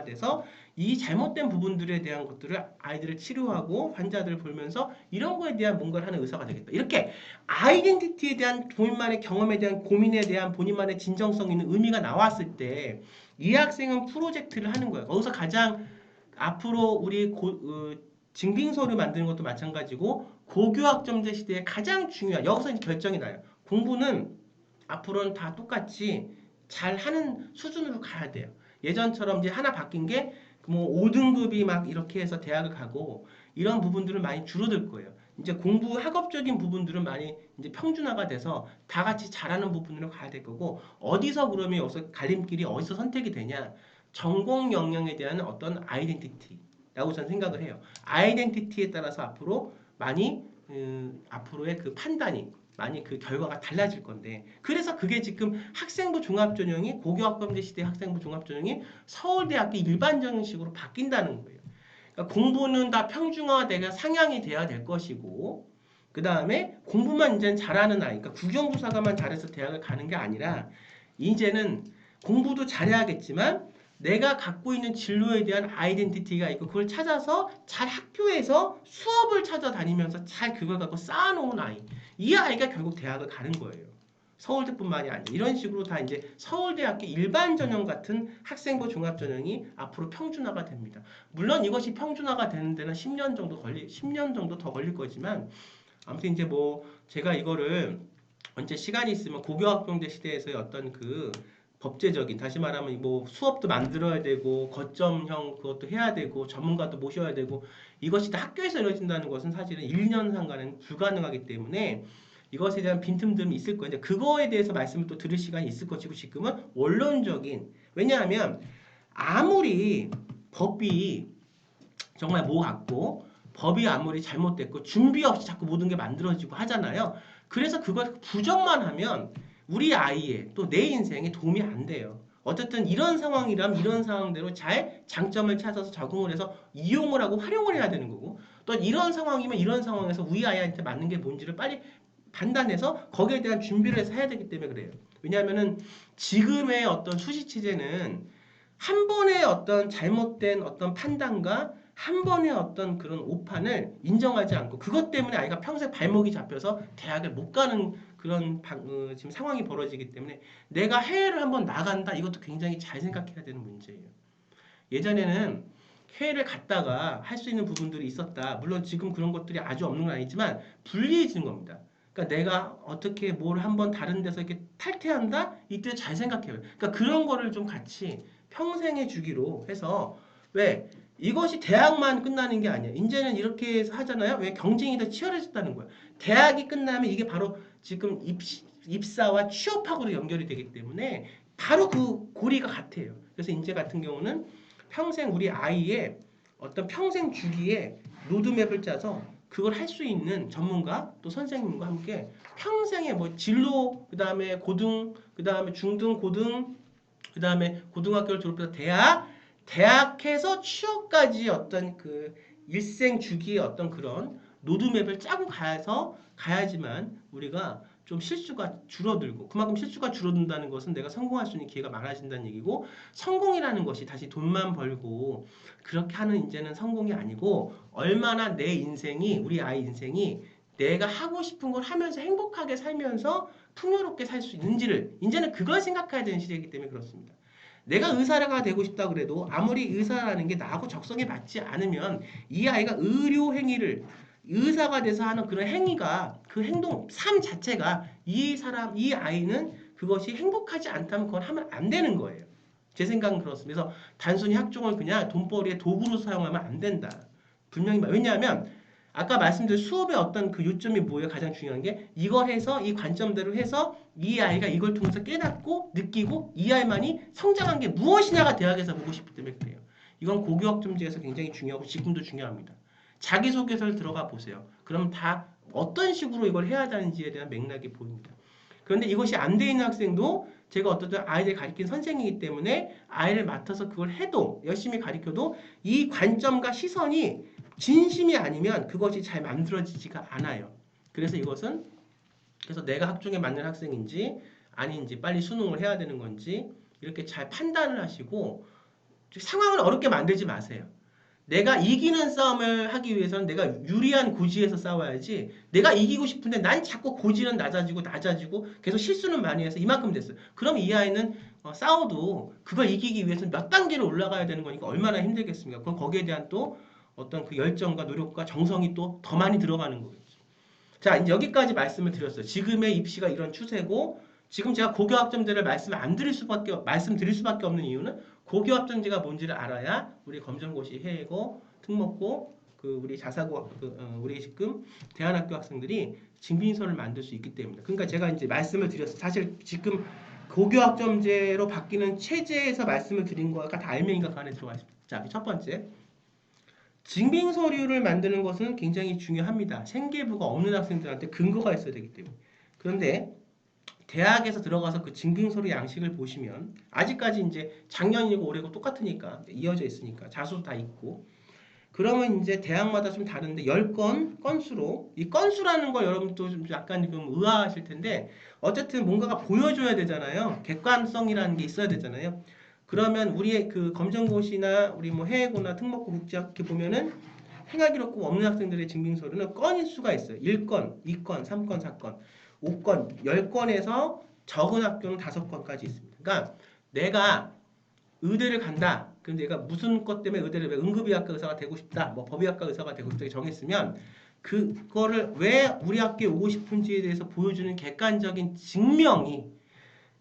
돼서 이 잘못된 부분들에 대한 것들을 아이들을 치료하고 환자들을 보면서 이런 거에 대한 뭔가를 하는 의사가 되겠다. 이렇게 아이덴티티에 대한 본인만의 경험에 대한 고민에 대한 본인만의 진정성 있는 의미가 나왔을 때 이 학생은 프로젝트를 하는 거예요. 거기서 가장 앞으로 우리 증빙서류 만드는 것도 마찬가지고 고교학점제 시대에 가장 중요한 여기서 이제 결정이 나요. 공부는 앞으로는 다 똑같이 잘하는 수준으로 가야 돼요. 예전처럼 이제 하나 바뀐 게 뭐 5등급이 막 이렇게 해서 대학을 가고 이런 부분들은 많이 줄어들 거예요. 이제 공부 학업적인 부분들은 많이 이제 평준화가 돼서 다 같이 잘하는 부분으로 가야 될 거고 어디서 그러면 여기서 갈림길이 어디서 선택이 되냐? 전공 역량에 대한 어떤 아이덴티티라고 저는 생각을 해요. 아이덴티티에 따라서 앞으로 많이 앞으로의 그 판단이 많이 그 결과가 달라질 건데 그래서 그게 지금 학생부 종합전형이 고교학점제 시대 학생부 종합전형이 서울대학교 일반전형식으로 바뀐다는 거예요. 그러니까 공부는 다 평준화되가 상향이 돼야 될 것이고 그 다음에 공부만 이제 잘하는 아이 그러니까 국영수사가만 잘해서 대학을 가는 게 아니라 이제는 공부도 잘해야겠지만 내가 갖고 있는 진로에 대한 아이덴티티가 있고 그걸 찾아서 잘 학교에서 수업을 찾아다니면서 잘 그걸 갖고 쌓아놓은 아이 이 아이가 결국 대학을 가는 거예요. 서울대뿐만이 아니라 이런 식으로 다 이제 서울대학교 일반 전형 같은 학생부 종합 전형이 앞으로 평준화가 됩니다. 물론 이것이 평준화가 되는 데는 10년 정도 더 걸릴 거지만 아무튼 이제 뭐 제가 이거를 언제 시간이 있으면 고교학점제 시대에서의 어떤 그 법제적인 다시 말하면 뭐 수업도 만들어야 되고 거점형 그것도 해야 되고 전문가도 모셔야 되고 이것이 다 학교에서 이루어진다는 것은 사실은 1년 상관은 불가능하기 때문에 이것에 대한 빈틈들이 있을 거예요. 그거에 대해서 말씀을 또 들을 시간이 있을 것이고 지금은 원론적인 왜냐하면 아무리 법이 정말 뭐 같고 법이 아무리 잘못됐고 준비 없이 자꾸 모든 게 만들어지고 하잖아요. 그래서 그걸 부정만 하면 우리 아이의 또 내 인생에 도움이 안 돼요. 어쨌든 이런 상황이라면 이런 상황대로 잘 장점을 찾아서 적응을 해서 이용을 하고 활용을 해야 되는 거고 또 이런 상황이면 이런 상황에서 우리 아이한테 맞는 게 뭔지를 빨리 판단해서 거기에 대한 준비를 해서 해야 되기 때문에 그래요. 왜냐하면은 지금의 어떤 수시 체제는 한 번의 어떤 잘못된 어떤 판단과 한 번의 어떤 그런 오판을 인정하지 않고 그것 때문에 아이가 평생 발목이 잡혀서 대학을 못 가는 그런 지금 상황이 벌어지기 때문에 내가 해외를 한번 나간다 이것도 굉장히 잘 생각해야 되는 문제예요. 예전에는 해외를 갔다가 할 수 있는 부분들이 있었다. 물론 지금 그런 것들이 아주 없는 건 아니지만 불리해지는 겁니다. 그러니까 내가 어떻게 뭘 한번 다른 데서 이렇게 탈퇴한다? 이때 잘 생각해요. 그러니까 그런 거를 좀 같이 평생에 주기로 해서 왜 이것이 대학만 끝나는 게 아니야. 이제는 이렇게 해서 하잖아요. 왜 경쟁이 더 치열해졌다는 거야. 대학이 끝나면 이게 바로 지금 입사와 취업하고도 연결이 되기 때문에 바로 그 고리가 같아요. 그래서 인제 같은 경우는 평생 우리 아이의 어떤 평생 주기에 로드맵을 짜서 그걸 할 수 있는 전문가 또 선생님과 함께 평생의 뭐 진로 그다음에 고등 그다음에 중등 고등 그다음에 고등학교를 졸업해서 대학에서 취업까지 어떤 그 일생 주기의 어떤 그런 로드맵을 짜고 가야지만 우리가 좀 실수가 줄어들고 그만큼 실수가 줄어든다는 것은 내가 성공할 수 있는 기회가 많아진다는 얘기고 성공이라는 것이 다시 돈만 벌고 그렇게 하는 이제는 성공이 아니고 얼마나 내 인생이 우리 아이 인생이 내가 하고 싶은 걸 하면서 행복하게 살면서 풍요롭게 살 수 있는지를 이제는 그걸 생각해야 되는 시대이기 때문에 그렇습니다. 내가 의사가 되고 싶다 그래도 아무리 의사라는 게 나하고 적성에 맞지 않으면 이 아이가 의료 행위를 의사가 돼서 하는 그런 행위가 그 행동 삶 자체가 이 아이는 그것이 행복하지 않다면 그건 하면 안 되는 거예요. 제 생각은 그렇습니다. 그래서 단순히 학종을 그냥 돈벌이의 도구로 사용하면 안 된다. 분명히 왜냐하면 아까 말씀드린 수업의 어떤 그 요점이 뭐예요? 가장 중요한 게 이걸 해서 이 관점대로 해서 이 아이가 이걸 통해서 깨닫고 느끼고 이 아이만이 성장한 게 무엇이냐가 대학에서 보고 싶기 때문에 그래요. 이건 고교학점제에서 굉장히 중요하고 지금도 중요합니다. 자기소개서를 들어가 보세요. 그럼 다 어떤 식으로 이걸 해야 하는지에 대한 맥락이 보입니다. 그런데 이것이 안 돼 있는 학생도 제가 어떤 아이들 가르치는 선생이기 때문에 아이를 맡아서 그걸 해도 열심히 가르쳐도 이 관점과 시선이 진심이 아니면 그것이 잘 만들어지지가 않아요. 그래서 이것은 그래서 내가 학종에 맞는 학생인지 아닌지 빨리 수능을 해야 되는 건지 이렇게 잘 판단을 하시고 상황을 어렵게 만들지 마세요. 내가 이기는 싸움을 하기 위해서는 내가 유리한 고지에서 싸워야지 내가 이기고 싶은데 난 자꾸 고지는 낮아지고 계속 실수는 많이 해서 이만큼 됐어요. 그럼 이 아이는 싸워도 그걸 이기기 위해서는 몇 단계를 올라가야 되는 거니까 얼마나 힘들겠습니까? 그럼 거기에 대한 또 어떤 그 열정과 노력과 정성이 또 더 많이 들어가는 거겠죠. 자, 이제 여기까지 말씀을 드렸어요. 지금의 입시가 이런 추세고, 지금 제가 고교학점제를 말씀드릴 수밖에 없는 이유는 고교학점제가 뭔지를 알아야 우리 검정고시, 해외고, 특목고, 우리 자사고, 우리 지금 대안학교 학생들이 증빙서를 만들 수 있기 때문에. 그러니까 제가 이제 말씀을 드렸어요. 사실 지금 고교학점제로 바뀌는 체제에서 말씀을 드린 거가 다 알맹이가 그 안에 들어가 있습니다. 자, 첫 번째. 증빙 서류를 만드는 것은 굉장히 중요합니다. 생계부가 없는 학생들한테 근거가 있어야 되기 때문에. 그런데 대학에서 들어가서 그 증빙 서류 양식을 보시면 아직까지 이제 작년이고 올해고 똑같으니까 이어져 있으니까 자수도 다 있고 그러면 이제 대학마다 좀 다른데 10건 건수로 이 건수라는 걸 여러분도 좀 약간 좀 의아하실 텐데 어쨌든 뭔가가 보여줘야 되잖아요. 객관성이라는 게 있어야 되잖아요. 그러면 우리의 그 검정고시나 우리 뭐 해외고나 특목고 국제학교 보면은 행하기록부 없는 학생들의 증빙서류는 건일 수가 있어요. 1건, 2건, 3건, 4건, 5건, 10건에서 적은 학교는 5건까지 있습니다. 그러니까 내가 의대를 간다. 그럼 내가 무슨 것 때문에 의대를 왜 응급의학과 의사가 되고 싶다. 뭐 법의학과 의사가 되고 싶다. 정했으면 그거를 왜 우리 학교에 오고 싶은지에 대해서 보여주는 객관적인 증명이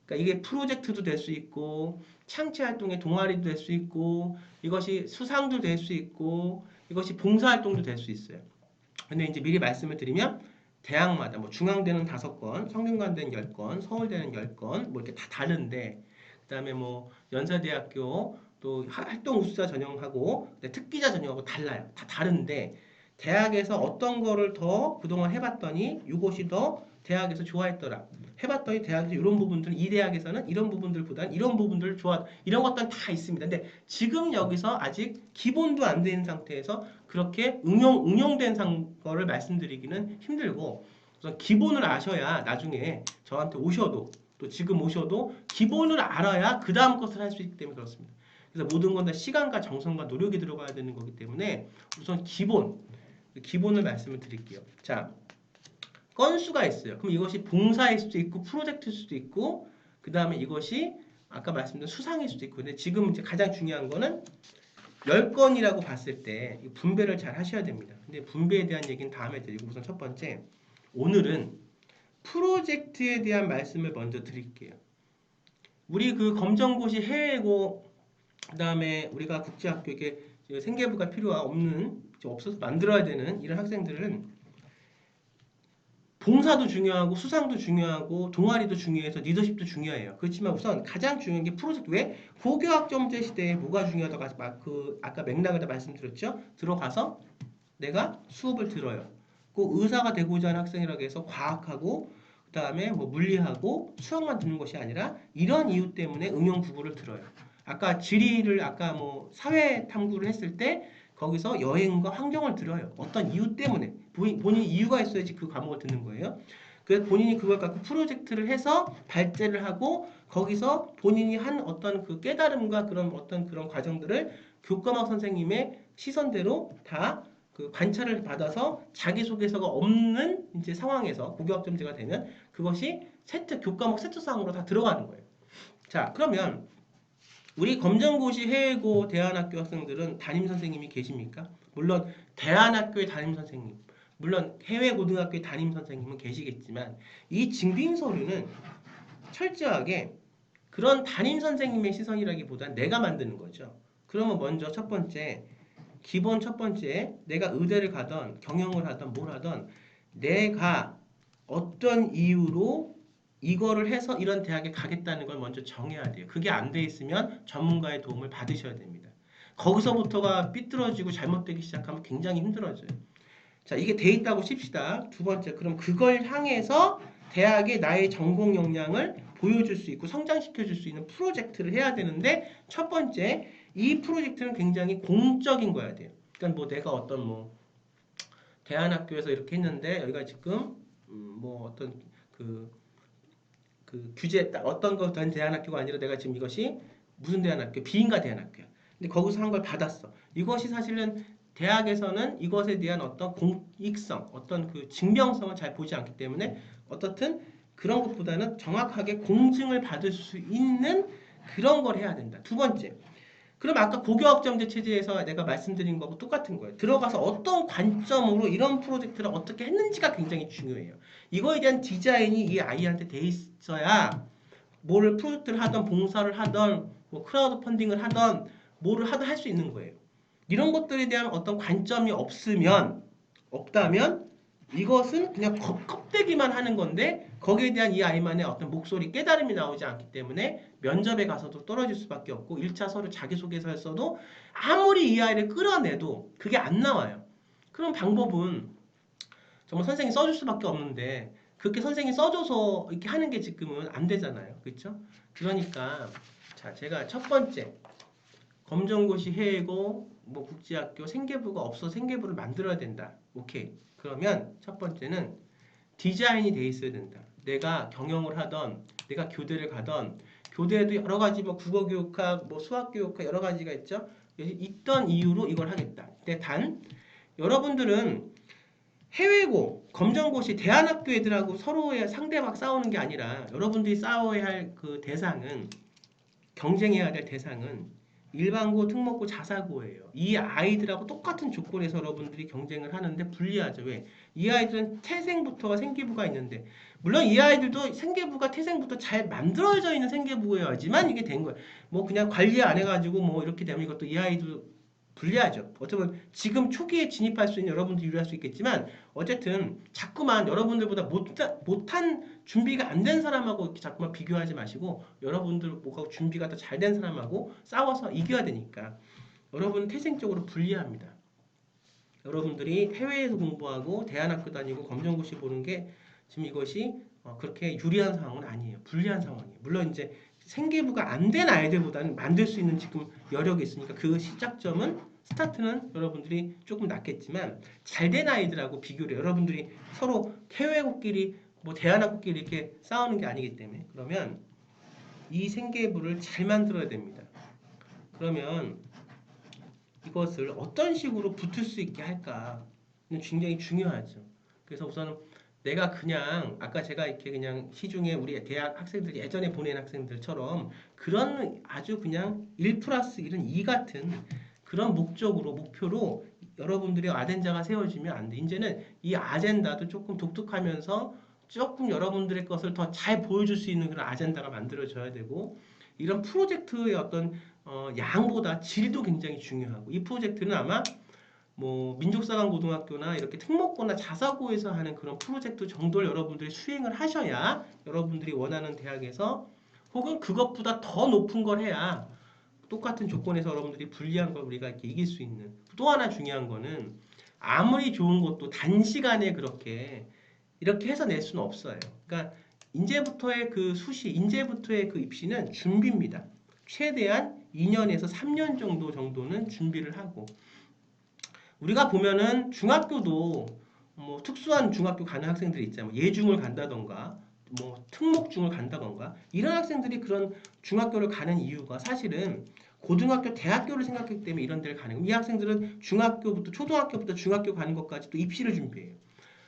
그러니까 이게 프로젝트도 될 수 있고 창체활동의 동아리도 될 수 있고 이것이 수상도 될 수 있고 이것이 봉사활동도 될 수 있어요. 근데 이제 미리 말씀을 드리면 대학마다 뭐 중앙대는 5건, 성균관대는 10건, 서울대는 10건 뭐 이렇게 다 다른데 그다음에 뭐 연세대학교 또 활동 우수자 전형하고 특기자 전형하고 달라요. 다 다른데 대학에서 어떤 거를 더 그동안 해봤더니 이것이 더 대학에서 좋아했더라. 해봤더니 대학에서 이런 부분들, 이 대학에서는 이런 부분들보다는 이런 부분들을 이런 것들은 다 있습니다. 근데 지금 여기서 아직 기본도 안 된 상태에서 그렇게 응용된 거를 말씀드리기는 힘들고 우선 기본을 아셔야 나중에 저한테 오셔도 또 지금 오셔도 기본을 알아야 그 다음 것을 할 수 있기 때문에 그렇습니다. 그래서 모든 건 다 시간과 정성과 노력이 들어가야 되는 거기 때문에 우선 기본을 말씀을 드릴게요. 자, 건수가 있어요. 그럼 이것이 봉사일 수도 있고 프로젝트일 수도 있고 그 다음에 이것이 아까 말씀드린 수상일 수도 있고 근데 지금 이제 가장 중요한 거는 10건이라고 봤을 때 분배를 잘 하셔야 됩니다. 근데 분배에 대한 얘기는 다음에 드리고 우선 첫 번째 오늘은 프로젝트에 대한 말씀을 먼저 드릴게요. 우리 그 검정고시 해외고 그다음에 우리가 국제학교에 생계부가 없어서 만들어야 되는 이런 학생들은 봉사도 중요하고 수상도 중요하고 동아리도 중요해서 리더십도 중요해요. 그렇지만 우선 가장 중요한 게 프로젝트. 왜? 고교학점제 시대에 뭐가 중요하다고 아까 맥락을 다 말씀드렸죠? 들어가서 내가 수업을 들어요. 꼭 의사가 되고자 하는 학생이라고 해서 과학하고 그다음에 뭐 물리하고 수학만 듣는 것이 아니라 이런 이유 때문에 응용 국어를 들어요. 아까 지리를 아까 뭐 사회 탐구를 했을 때 거기서 여행과 환경을 들어요. 어떤 이유 때문에 본인이 이유가 있어야지 그 과목을 듣는 거예요. 그래서 본인이 그걸 갖고 프로젝트를 해서 발제를 하고 거기서 본인이 한 어떤 그 깨달음과 그런 어떤 그런 과정들을 교과목 선생님의 시선대로 다 그 관찰을 받아서 자기소개서가 없는 이제 상황에서 고교학점제가 되면 그것이 교과목 세트상으로 다 들어가는 거예요. 자, 그러면 우리 검정고시 해외고 대안학교 학생들은 담임 선생님이 계십니까? 물론 대안학교의 담임 선생님, 물론 해외 고등학교의 담임 선생님은 계시겠지만 이 증빙 서류는 철저하게 그런 담임 선생님의 시선이라기보단 내가 만드는 거죠. 그러면 먼저 기본 첫 번째, 내가 의대를 가던 경영을 하던 뭘 하던 내가 어떤 이유로 이거를 해서 이런 대학에 가겠다는 걸 먼저 정해야 돼요. 그게 안 돼 있으면 전문가의 도움을 받으셔야 됩니다. 거기서부터가 삐뚤어지고 잘못되기 시작하면 굉장히 힘들어져요. 자, 이게 돼 있다고 칩시다. 두 번째, 그럼 그걸 향해서 대학에 나의 전공 역량을 보여줄 수 있고 성장시켜줄 수 있는 프로젝트를 해야 되는데 첫 번째, 이 프로젝트는 굉장히 공적인 거야 돼요. 그러니까 뭐 내가 어떤 뭐 대안학교에서 이렇게 했는데 여기가 지금 뭐 어떤 그 규제 어떤 거 된 대안학교가 아니라 내가 지금 이것이 무슨 대안학교 비인가 대안학교야. 근데 거기서 한 걸 받았어. 이것이 사실은 대학에서는 이것에 대한 어떤 공익성, 어떤 그 증명성을 잘 보지 않기 때문에 어떻든 그런 것보다는 정확하게 공증을 받을 수 있는 그런 걸 해야 된다. 두 번째. 그럼 아까 고교학점제 체제에서 내가 말씀드린 거하고 똑같은 거예요. 들어가서 어떤 관점으로 이런 프로젝트를 어떻게 했는지가 굉장히 중요해요. 이거에 대한 디자인이 이 아이한테 돼 있어야 뭐를 프로젝트를 하던 봉사를 하던 뭐 크라우드 펀딩을 하던 뭐를 하든 할 수 있는 거예요. 이런 것들에 대한 어떤 관점이 없다면 이것은 그냥 껍데기만 하는 건데 거기에 대한 이 아이만의 어떤 목소리 깨달음이 나오지 않기 때문에 면접에 가서도 떨어질 수밖에 없고 1차 서류 자기소개서에서도 아무리 이 아이를 끌어내도 그게 안 나와요. 그런 방법은 정말 선생님이 써줄 수밖에 없는데 그렇게 선생님이 써줘서 이렇게 하는 게 지금은 안 되잖아요. 그렇죠? 그러니까 자 제가 첫 번째 검정고시 해외고 뭐 국제학교 생계부가 없어 생계부를 만들어야 된다. 오케이. 그러면 첫 번째는 디자인이 돼 있어야 된다. 내가 경영을 하던, 내가 교대를 가던, 교대에도 여러 가지 뭐 국어교육학, 뭐 수학교육학 여러 가지가 있죠. 있던 이유로 이걸 하겠다. 근데 단 여러분들은 해외고, 검정고시, 대안학교 애들하고 서로의 상대막 싸우는 게 아니라 여러분들이 싸워야 할 그 대상은 경쟁해야 될 대상은 일반고, 특목고, 자사고예요. 이 아이들하고 똑같은 조건에서 여러분들이 경쟁을 하는데 불리하죠. 왜? 이 아이들은 태생부터가 생기부가 있는데 물론 이 아이들도 생계부가 태생부터 잘 만들어져 있는 생계부여야지만 이게 된 거예요. 뭐 그냥 관리 안 해가지고 뭐 이렇게 되면 이것도 이 아이도 불리하죠. 어쩌면 지금 초기에 진입할 수 있는 여러분들 유리할 수 있겠지만 어쨌든 자꾸만 여러분들보다 못한 준비가 안 된 사람하고 이렇게 자꾸만 비교하지 마시고 여러분들 뭐가 준비가 더 잘 된 사람하고 싸워서 이겨야 되니까 여러분 태생적으로 불리합니다. 여러분들이 해외에서 공부하고 대안학교 다니고 검정고시 보는 게 지금 이것이 그렇게 유리한 상황은 아니에요. 불리한 상황이에요. 물론 이제 생계부가 안 된 아이들보다는 만들 수 있는 지금 여력이 있으니까 그 시작점은 스타트는 여러분들이 조금 낮겠지만 잘 된 아이들하고 비교를 여러분들이 서로 해외국끼리 뭐 대안학교끼리 이렇게 싸우는 게 아니기 때문에 그러면 이 생계부를 잘 만들어야 됩니다. 그러면 이것을 어떤 식으로 붙을 수 있게 할까 굉장히 중요하죠. 그래서 우선 내가 그냥 아까 제가 이렇게 그냥 시중에 우리 대학 학생들 예전에 보낸 학생들처럼 그런 아주 그냥 1 플러스 1은 2 같은 그런 목표로 여러분들의 아젠다가 세워지면 안 돼. 이제는 이 아젠다도 조금 독특하면서 조금 여러분들의 것을 더 잘 보여줄 수 있는 그런 아젠다가 만들어져야 되고 이런 프로젝트의 어떤 양보다 질도 굉장히 중요하고 이 프로젝트는 아마 뭐 민족사관고등학교나 이렇게 특목고나 자사고에서 하는 그런 프로젝트 정도를 여러분들이 수행을 하셔야 여러분들이 원하는 대학에서 혹은 그것보다 더 높은 걸 해야 똑같은 조건에서 여러분들이 불리한 걸 우리가 이렇게 이길 수 있는 또 하나 중요한 거는 아무리 좋은 것도 단시간에 그렇게 이렇게 해서 낼 수는 없어요. 그러니까 인제부터의 그 수시, 인제부터의 그 입시는 준비입니다. 최대한 2년에서 3년 정도는 준비를 하고 우리가 보면은 중학교도 뭐 특수한 중학교 가는 학생들이 있잖아요. 예중을 간다던가 뭐 특목중을 간다던가 이런 학생들이 그런 중학교를 가는 이유가 사실은 고등학교, 대학교를 생각했기 때문에 이런 데를 가는 거예요. 이 학생들은 중학교부터 초등학교부터 중학교 가는 것까지 또 입시를 준비해요.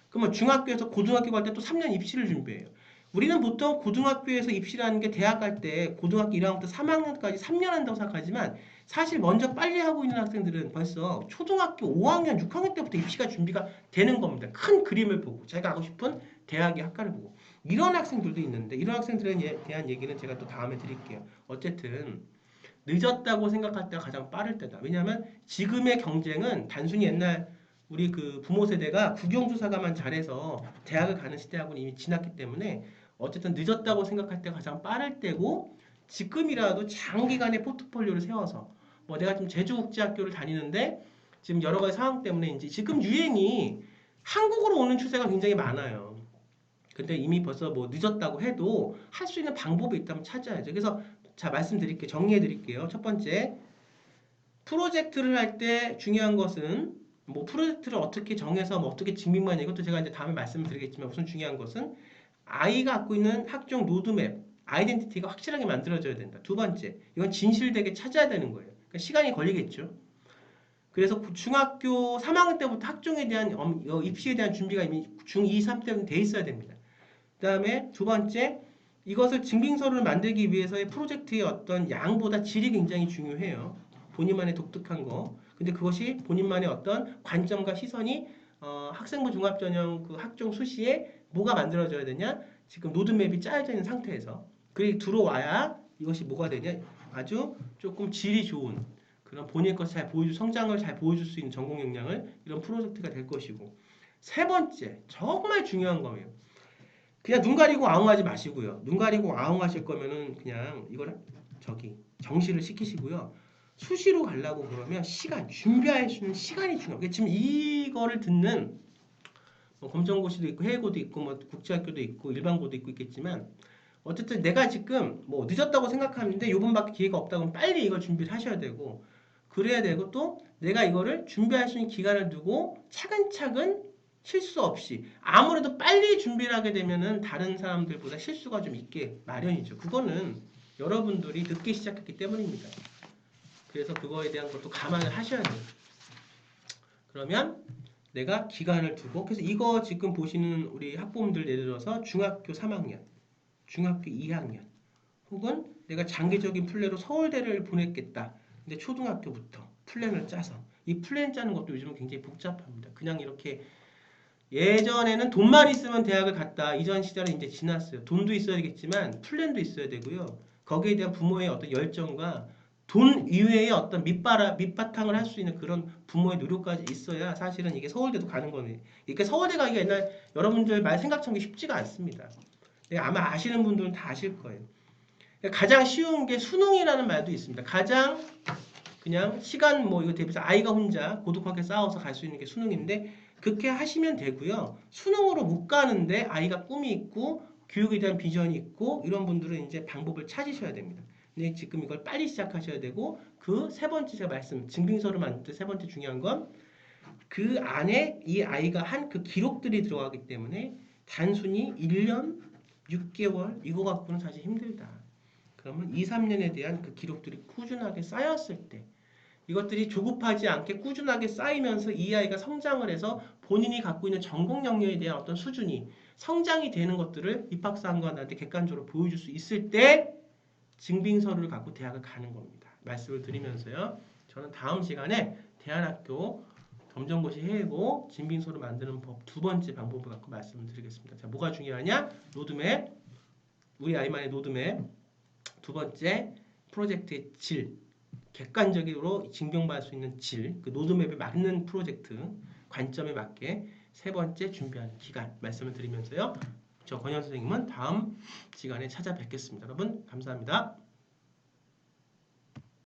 그러면 중학교에서 고등학교 갈 때 또 3년 입시를 준비해요. 우리는 보통 고등학교에서 입시를 하는 게 대학 갈 때 고등학교 1학년부터 3학년까지 3년 한다고 생각하지만 사실 먼저 빨리 하고 있는 학생들은 벌써 초등학교 5학년, 6학년 때부터 입시가 준비가 되는 겁니다. 큰 그림을 보고 제가 하고 싶은 대학의 학과를 보고 이런 학생들도 있는데 이런 학생들에 대한 얘기는 제가 또 다음에 드릴게요. 어쨌든 늦었다고 생각할 때가 가장 빠를 때다. 왜냐하면 지금의 경쟁은 단순히 옛날 우리 그 부모 세대가 국영수사가만 잘해서 대학을 가는 시대하고는 이미 지났기 때문에 어쨌든 늦었다고 생각할 때가 가장 빠를 때고 지금이라도 장기간의 포트폴리오를 세워서 뭐 내가 지금 제주국제학교를 다니는데 지금 여러 가지 상황 때문에 이제 지금 유행이 한국으로 오는 추세가 굉장히 많아요. 근데 이미 벌써 뭐 늦었다고 해도 할 수 있는 방법이 있다면 찾아야죠. 그래서 자 말씀드릴게요. 정리해 드릴게요. 첫 번째 프로젝트를 할 때 중요한 것은 뭐 프로젝트를 어떻게 정해서 뭐 어떻게 증빙만 이것도 제가 이제 다음에 말씀을 드리겠지만 우선 중요한 것은 아이가 갖고 있는 학종 로드맵 아이덴티티가 확실하게 만들어져야 된다. 두 번째 이건 진실되게 찾아야 되는 거예요. 그러니까 시간이 걸리겠죠. 그래서 중학교 3학년 때부터 학종에 대한 입시에 대한 준비가 이미 중2, 3 때는 돼 있어야 됩니다. 그 다음에 두 번째 이것을 증빙서를 만들기 위해서의 프로젝트의 어떤 양보다 질이 굉장히 중요해요. 본인만의 독특한 거. 근데 그것이 본인만의 어떤 관점과 시선이 학생부 종합전형 그 학종 수시에 뭐가 만들어져야 되냐? 지금 로드맵이 짜여져 있는 상태에서 그게 들어와야 이것이 뭐가 되냐? 아주 조금 질이 좋은 그런 본인의 것을 잘 보여줄 성장을 잘 보여줄 수 있는 전공 역량을 이런 프로젝트가 될 것이고 세 번째 정말 중요한 거예요. 그냥 눈 가리고 아웅하지 마시고요. 눈 가리고 아웅하실 거면은 그냥 이걸 정시를 시키시고요. 수시로 가려고 그러면 시간, 준비할 수 있는 시간이 중요해요. 지금 이거를 듣는 뭐 검정고시도 있고 해외고도 있고 뭐 국제학교도 있고 일반고도 있고 있겠지만 어쨌든 내가 지금 뭐 늦었다고 생각하는데 요번밖에 기회가 없다고 하면 빨리 이걸 준비를 하셔야 되고 그래야 되고 또 내가 이거를 준비할 수 있는 기간을 두고 차근차근 실수 없이 아무래도 빨리 준비를 하게 되면은 다른 사람들보다 실수가 좀 있게 마련이죠. 그거는 여러분들이 늦게 시작했기 때문입니다. 그래서 그거에 대한 것도 감안을 하셔야 돼요. 그러면 내가 기간을 두고 그래서 이거 지금 보시는 우리 학부모들 예를 들어서 중학교 3학년, 중학교 2학년 혹은 내가 장기적인 플랜으로 서울대를 보냈겠다. 근데 초등학교부터 플랜을 짜서 이 플랜 짜는 것도 요즘은 굉장히 복잡합니다. 그냥 이렇게 예전에는 돈만 있으면 대학을 갔다. 이전 시절은 이제 지났어요. 돈도 있어야 되겠지만 플랜도 있어야 되고요. 거기에 대한 부모의 어떤 열정과 돈 이외의 어떤 밑바탕을 할 수 있는 그런 부모의 노력까지 있어야 사실은 이게 서울대도 가는 거네. 이게 서울대 가기가 옛날 여러분들 말 생각처럼 쉽지가 않습니다. 아마 아시는 분들은 다 아실 거예요. 가장 쉬운 게 수능이라는 말도 있습니다. 가장 그냥 시간 뭐 이거 대비해서 아이가 혼자 고독하게 싸워서 갈 수 있는 게 수능인데 그렇게 하시면 되고요. 수능으로 못 가는데 아이가 꿈이 있고 교육에 대한 비전이 있고 이런 분들은 이제 방법을 찾으셔야 됩니다. 근데 지금 이걸 빨리 시작하셔야 되고 그 세 번째 제가 말씀 증빙서를 만들 때 세 번째 중요한 건 그 안에 이 아이가 한 그 기록들이 들어가기 때문에 단순히 1년 6개월 이거 갖고는 사실 힘들다. 그러면 2, 3년에 대한 그 기록들이 꾸준하게 쌓였을 때 이것들이 조급하지 않게 꾸준하게 쌓이면서 이 아이가 성장을 해서 본인이 갖고 있는 전공 역량에 대한 어떤 수준이 성장이 되는 것들을 입학사관한테 객관적으로 보여줄 수 있을 때 증빙서류를 갖고 대학을 가는 겁니다. 말씀을 드리면서요. 저는 다음 시간에 대안학교 검정고시 해외고 증빙서를 만드는 법 두 번째 방법을 갖고 말씀을 드리겠습니다. 자, 뭐가 중요하냐? 로드맵, 우리 아이만의 로드맵. 두 번째, 프로젝트의 질. 객관적으로 증명받을 수 있는 질, 그 로드맵에 맞는 프로젝트 관점에 맞게 세 번째 준비하는 기간 말씀을 드리면서요. 저 권현 선생님은 다음 시간에 찾아뵙겠습니다. 여러분 감사합니다.